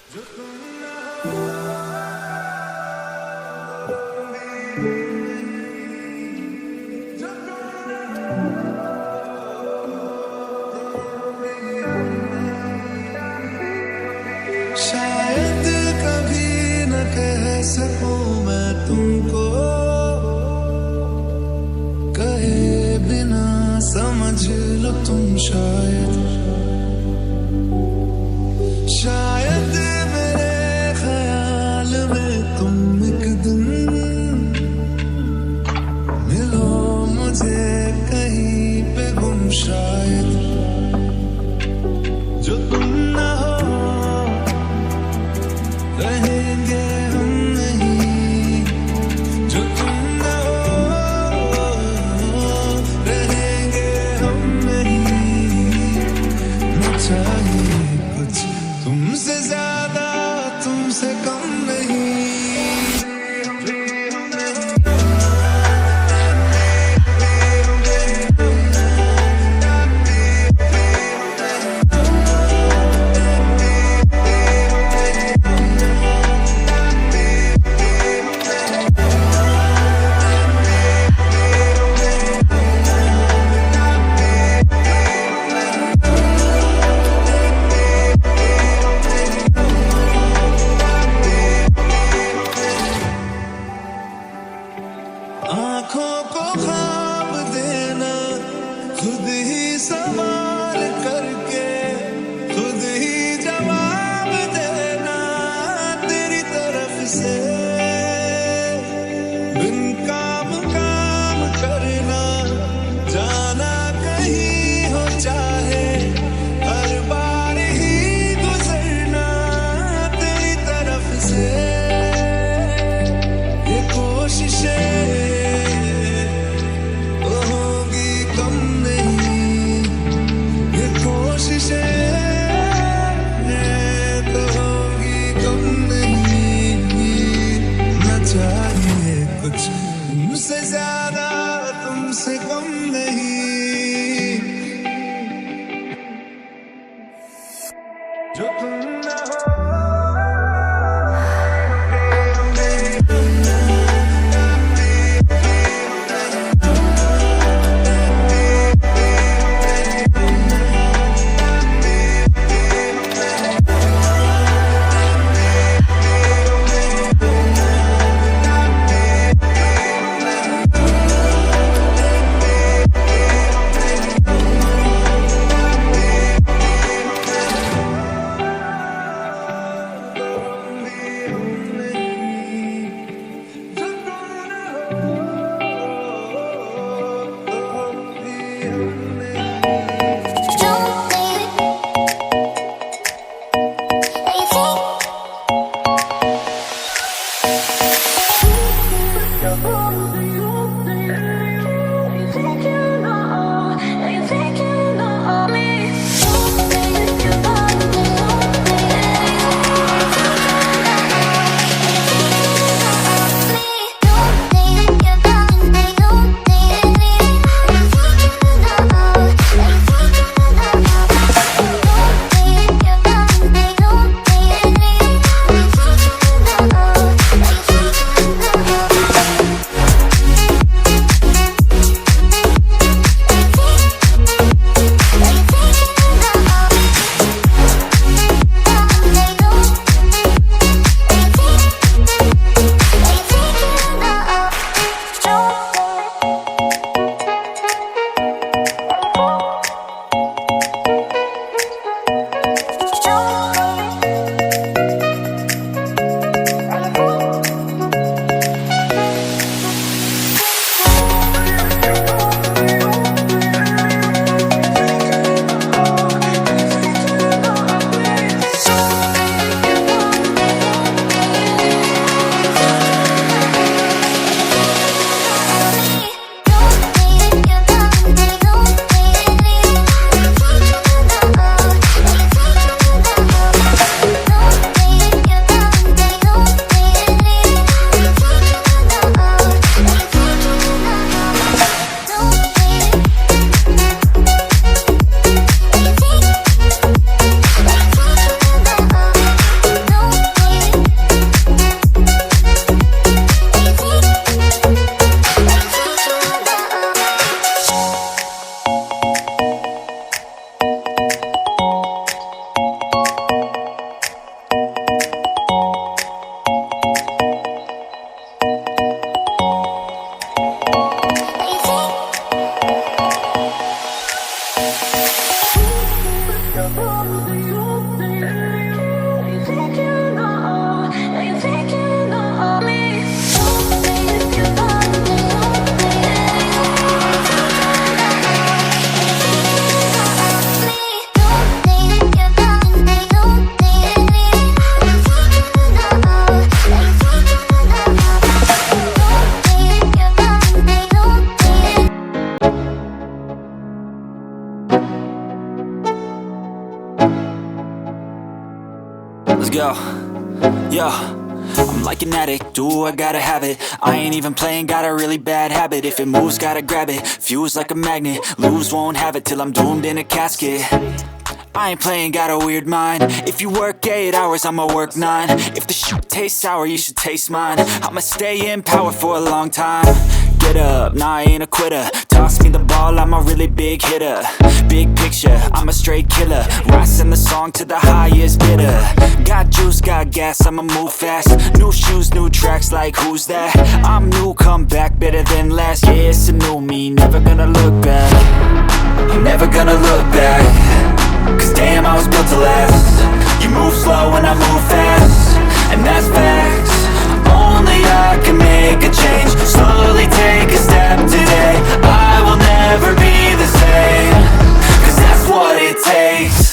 शायद कभी न कह सकूं मैं तुमको, कहे बिना समझ लो तुम शायद मेरे ख्याल में तुम एक दिन मिलो मुझे कहीं पे गुम, शायद जो तुम ना हो रहेंगे हम नहीं, जो तुम ना हो रहेंगे हम नहीं। न चाहिए कुछ तुमसे ज्यादा तुमसे कम नहीं। आँखों को ख्वाब देना, खुद ही सवाल करके खुद ही जवाब देना तेरी तरफ से, बिन काम करना जाना कहीं हो चाहे हर बार ही गुजरना तेरी तरफ से। ये कोशिशें कुछ तुमसे ज्यादा तुमसे कम नहीं, जो तुम ना हो। Let's go. Yo, I'm like an addict, do I gotta have it. I ain't even playing, got a really bad habit. If it moves, gotta grab it, fuse like a magnet. Lose, won't have it till I'm doomed in a casket. I ain't playing, got a weird mind. If you work 8 hours, I'ma work 9. If the shit tastes sour, you should taste mine. I'ma stay in power for a long time. Get up, nah, I ain't a quitter. Toss me the ball, I'm a really big hitter. Big picture, I'm a straight killer. Rising the song to the highest bidder. Got juice, got gas, I'ma move fast. New shoes, new tracks, like who's that? I'm new, come back, better than last. Yeah, it's a new me, never gonna look back. I'm never gonna look back. Cause damn, I was built to last. You move slow and I move fast, and that's facts. Only I can make a change. Slowly take a step today. I will never be the same. Cause that's what it takes.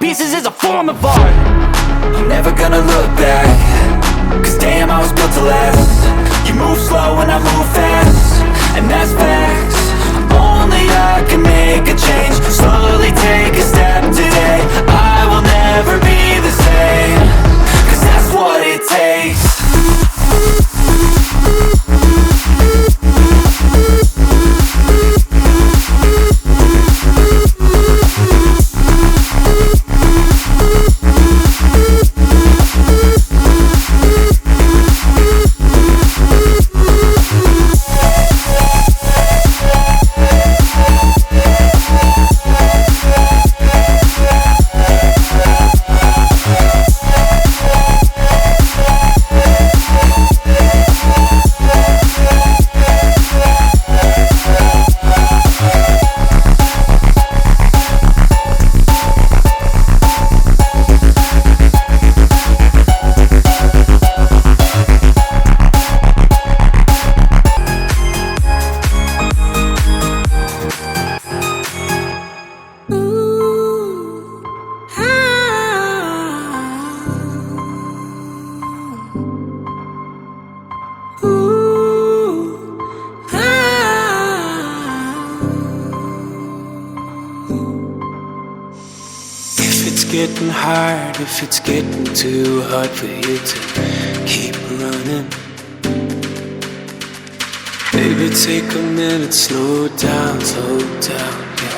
Pieces is a form of art. I'm never gonna look back. Cause damn, I was built to last. You move slow and I move fast, and that's facts. Only I can make a change. Slowly take a step today. I will never be the same. Cause that's what it takes. Getting hard, if it's getting too hard for you to keep running, baby, take a minute, slow down, yeah.